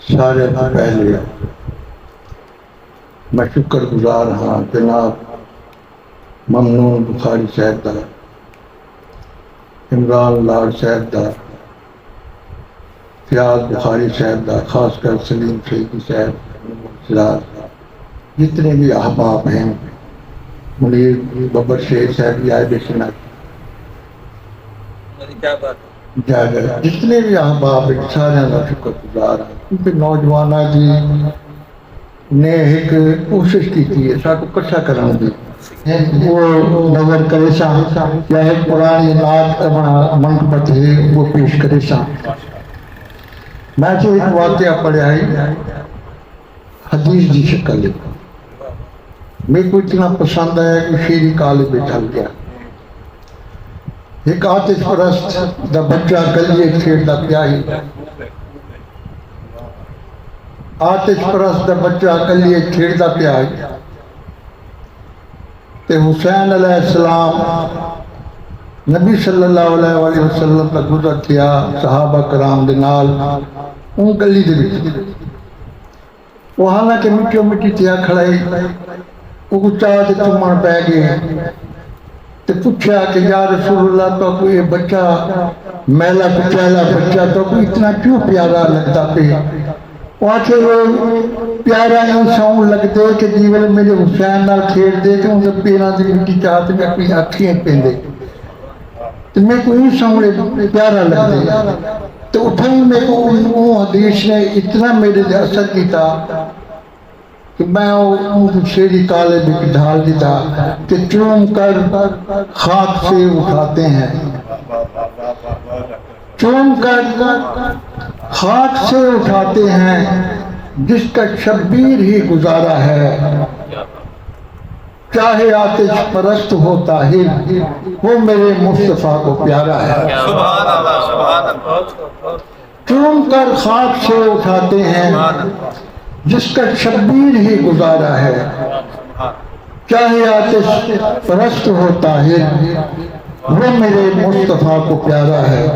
سارے تو پہلے میں شکر گزار ہاں جناب ممنون بخاری صاحب دا، عمران لال صاحب دا، فیاض بخاری صاحب دا، خاص کر سلیم شیخی صاحب، جتنے بھی احباب ہیں، منیر ببر شیخ صاحب بھی آئے بشنا، جتنے بھی احباب ہیں سارے کا شکر گزار ہیں، کیونکہ نوجوانہ جی نے ایک کوشش کی تھی ساتھ کٹھا کرنے دی، وہ نظر کرے سا یا ایک پرانی نعت منقبت ہے وہ پیش کرے سا۔ میں تو ایک واقعہ پڑھا ہے حدیث دی شکل، میرے کو اتنا پسند ہے کہ شیری کالے پہ چل گیا۔ ایک آتش پرست دا بچہ گلیے کھیڑ دا پیائی، آتش پرست دا بچہ گلیے کھیڑ دا پیائی، تے حسین علیہ السلام نبی صلی اللہ علیہ وسلم کا گزر کیا صحابہ کرام دے نال ان گلی دے وچ، وہ حالانکہ مٹیوں مٹی تیا کھڑائی، وہ چاہ تے چومن پہ گئے تے پوچھا کہ یا رسول اللہ تو کوئی بچہ میلا کچیلا بچہ تو کوئی اتنا کیوں پیارا لگتا پہ؟ وہاں سے وہ پیارا انسان لگتے کہ جیول میرے حسین نال کھیڑ دے کہ انہیں پیرا دی مٹی چاہتے میں اپنی آنکھیں پہندے تو میں کو انسان پیارا لگتے، تو اٹھائی میں کو وہ حدیث نے اتنا میرے دے اثر کیتا کہ میں وہ شیری کالے بھی ڈھال دیتا کہ چوم کر خاک سے اٹھاتے ہیں، چوم کر خاک سے اٹھاتے ہیں، جس کا شبیر ہی گزارا ہے، چاہے آتش پرست ہو طاہر وہ میرے مصطفیٰ کو پیارا ہے۔ چوم کر خاک سے اٹھاتے ہیں جس کا شبیر ہی گزارا ہے، چاہے آتش پرست ہو طاہر وہ میرے مصطفیٰ کو پیارا ہے۔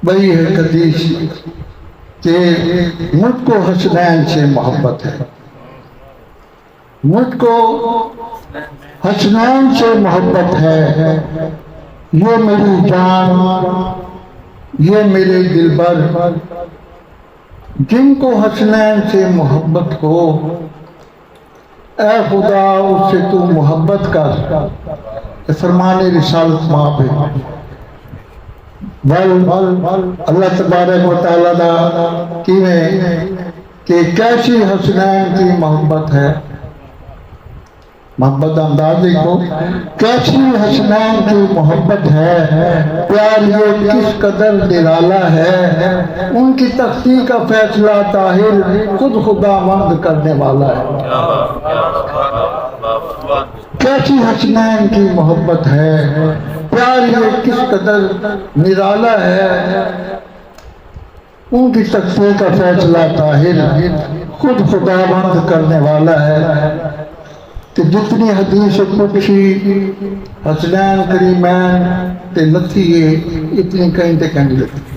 بھئی ہے حدیث کہ مجھ کو حسنین سے محبت ہے، مجھ کو حسنین سے محبت ہے، یہ میری جان یہ میرے دلبر، جن کو حسنین سے محبت ہو اے خدا اس سے تو محبت کر۔ فرمان رسالت ماں پہ اللہ تبارک و تعالیٰ دا کہ کیسی حسنین کی محبت ہے، محبت انداز دیکھو، کیسی حسنین کی محبت ہے، پیار یہ کس قدر نرالا ہے، ان کی تختی کا فیصلہ طاہر خود خدا مند کرنے والا ہے۔ کیسی حسنین کی محبت ہے، پیار یہ کس قدر نرالا ہے، ان کی تختی کا فیصلہ طاہر خود خدا مند کرنے والا ہے۔ کہ جتنی حدیث پوچھی حسنین کریمین تے لتھی ہے اتنی کہیں تے کہیں لتھی،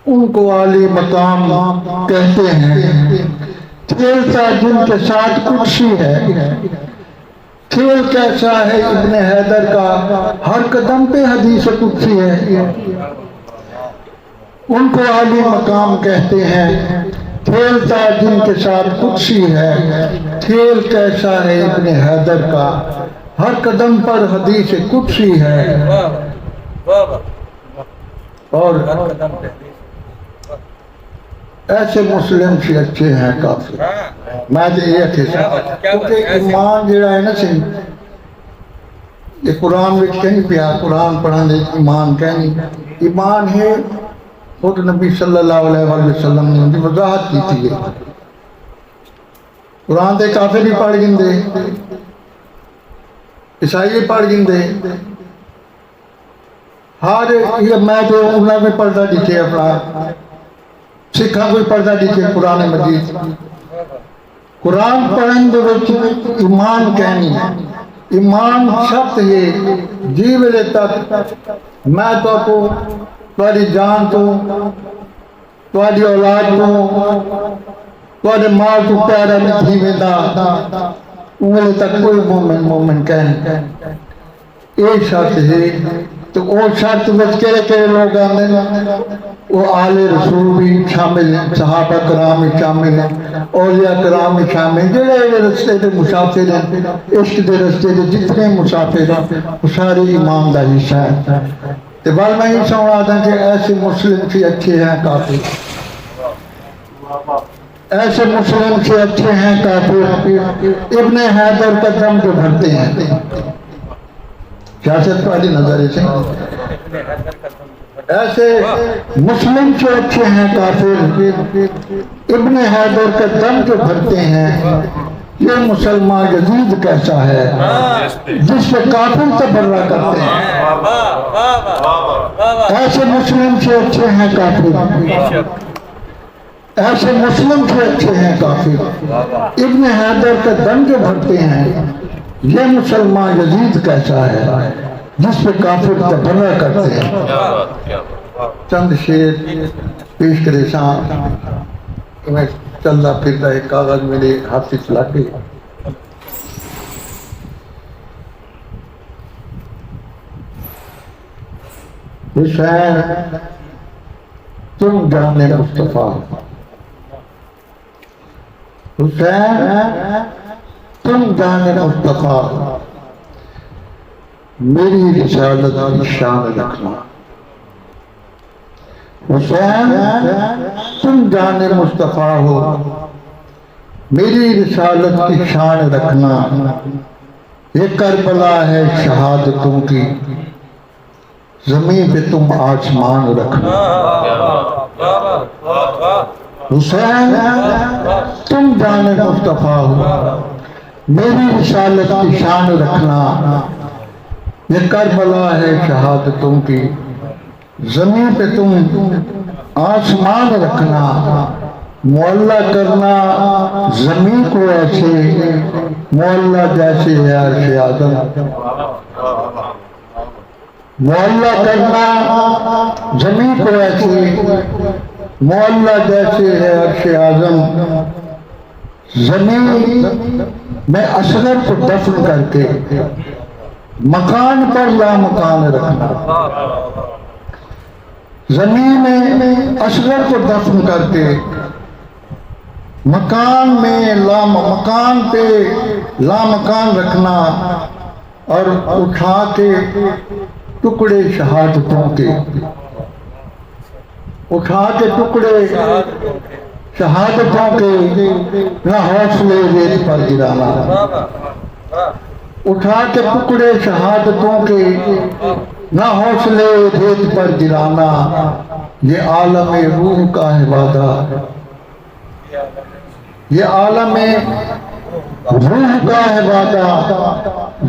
ان کو عالی مقام کہتے ہیں۔ کھیلتا جن کے ساتھ کرسی ہے، کھیل کیسا ہے ابن حیدر کا، ہر قدم پہ حدیث قدسی ہے، ان کو عالی مقام کہتے ہیں۔ کھیلتا جن کے ساتھ قدسی ہے، کھیل کیسا ہے ابن حیدر کا، ہر قدم پر حدیث قدسی ہے، اور ایسے مسلم سے اچھے ہیں کافی۔ میں تو یہ کہتا ہوں کیونکہ ایمان جڑا ہے نا سی یہ قرآن میں کہیں پیا، قرآن پڑھنے ایمان کہیں ایمان ہے، خود نبی صلی اللہ علیہ وسلم نے ان کی وضاحت کی تھی۔ قرآن دے کافر بھی پڑھ گندے، عیسائی پڑھ گندے، ہر یہ میں تو انہوں نے پڑھتا دیکھے اپنا سکھا کوئی پڑھتا دیکھے قرآن مجید۔ قرآن پڑھن دے وچ ایمان کہنی، ایمان شرط ہے جی ویلے تک میں تو تاری جان تو تاری اولاد تو تاری ماں تو پیارا نہیں تھی ویندہ انگلے تک کوئی مومن کہنے ایک شرط ہے تو وہ شرط بچ کے لوگ آنے وہ آل رسول بھی شامل ہیں، صحابہ کرام بھی شامل ہیں، اولیاء کرام بھی شامل ہیں، جڑے رستے دے مسافر ہیں، عشق دے رستے دے جتنے مسافر ہیں وہ سارے ایمان دا حصہ ہیں۔ تو بل میں یہ سمجھا تھا کہ ایسے مسلم سے اچھے ہیں کافر، ایسے مسلم سے اچھے ہیں کافر، ابن حیدر کا دم جو بھرتے ہیں سیاست والی نظر سے ایسے مسلم سے اچھے ہیں کافر، ابن حیدر کا دم جو بھرتے ہیں، یہ مسلمان یزید کیسا ہے جس سے کافر تبرہ کرتے ہیں۔ ایسے مسلم سے اچھے ہیں کافر، ایسے مسلم سے اچھے ہیں کافر، ابن حیدر کا دم جو بھرتے ہیں، یہ مسلمان یزید کیسا ہے جس پہ کافر تبرہ کرتے ہیں۔ چند شیر پیش کرے شاہ میں چلنا پھرنا ایک کاغذ میرے ہاتھ سے چلا کے حسین تم جان مصطفیٰ، حسین تم جان مصطفیٰ، میری رسالت کی شان رکھنا۔ حسین تم جان مصطفیٰ ہو، میری رسالت کی شان رکھنا، یہ کربلا ہے شہادتوں کی، زمین پہ تم آسمان رکھنا۔ حسین تم جان مصطفیٰ ہو، میری رسالت کی شان رکھنا، یہ کربلا ہے شہادتوں کی، زمین پہ تم آسمان رکھنا، معلّہ کرنا زمین کو ایسے معلّہ جیسے ہے عرش اعظم، معلّہ کرنا زمین کو ایسے معلّہ جیسے ہے عرش اعظم، زمین میں اصغر کو دفن کر کے مکان پر لا مکان رکھنا، زمین میں اصغر کو دفن کر کے مکان میں مکان پہ لا مکان رکھنا، اور اٹھا کے ٹکڑے شہادتوں کے، اٹھا کے ٹکڑے شہادتوں کے نہ حوصلے ریت پر گرانا، اٹھا کے ٹکڑے شہادتوں کے نہ حوصلے ریت پر گرانا، یہ عالم روح کا ہے وعدہ، یہ عالم روح کا ہے وعدہ،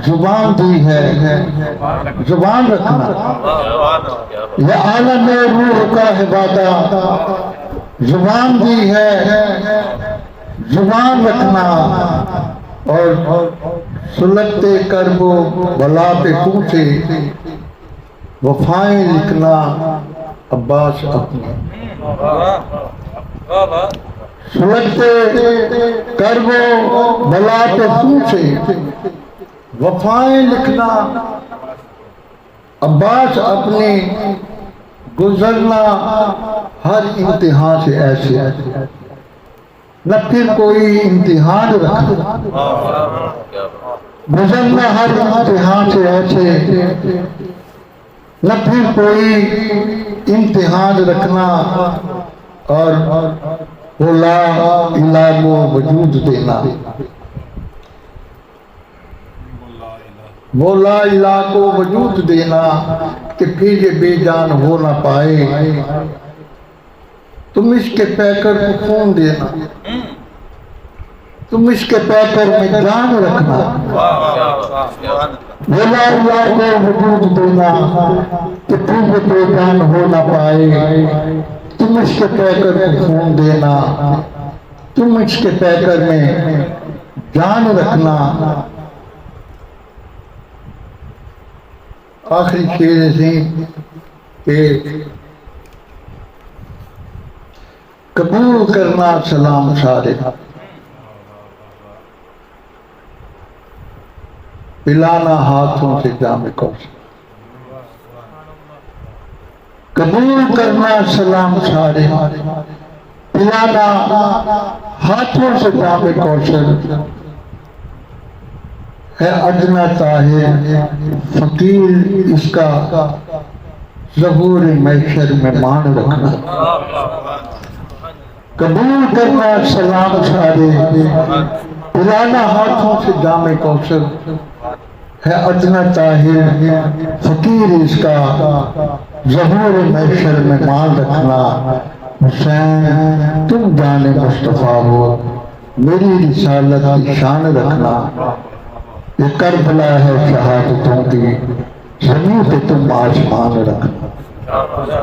زبان دی ہے زبان رکھنا، یہ عالم روح کا ہے وعدہ، زبان دی ہے زبان رکھنا، اور سلگتے کرب و بلا پہ پوچھے وفائیں لکھنا عباس اپنے، سلگتے کرب و بلا پہ پوچھے وفائیں لکھنا عباس اپنے، گزرنا ہر امتحان سے ایسے نہ پھر کوئی امتحان رکھنا، گزرنا ہر امتحان سے ایسے نہ پھر کوئی امتحان رکھنا، اور وہ لا الہ کو وجود دینا، وہ لا الہ کو وجود دینا کہ پھر یہ بے جان ہو نہ پائے، تم اس کے پیکر کو خون دینا، تم اس کے پیکر میں جان رکھنا، وہ لا الہ کو وجود دینا کہ پھر یہ بے جان ہو نہ پائے، تم اس کے پیکر کو خون دینا، تم اس کے پیکر میں جان رکھنا، آخری شیر سی کہ قبول کرنا سلام سارے، پلانا ہاتھوں سے جام کوثر۔ قبول کرنا سلام سارے، پلانا ہاتھوں سے جام کوثر، ہے ادنا طاہر فقیر اس کا ظہور محشر میں مان رکھنا۔ قبول کرنا سلام سارے، پلانا ہاتھوں سے جام کوثر، ہے ادنا طاہر فقیر اس کا ظہور محشر میں مان رکھنا۔ حسین تم جان مصطفیٰ ہو، میری رسالت کی شان رکھنا۔ یہ کربلا ہے شہادتوں کی، زمین پہ تم آسمان رکھنا۔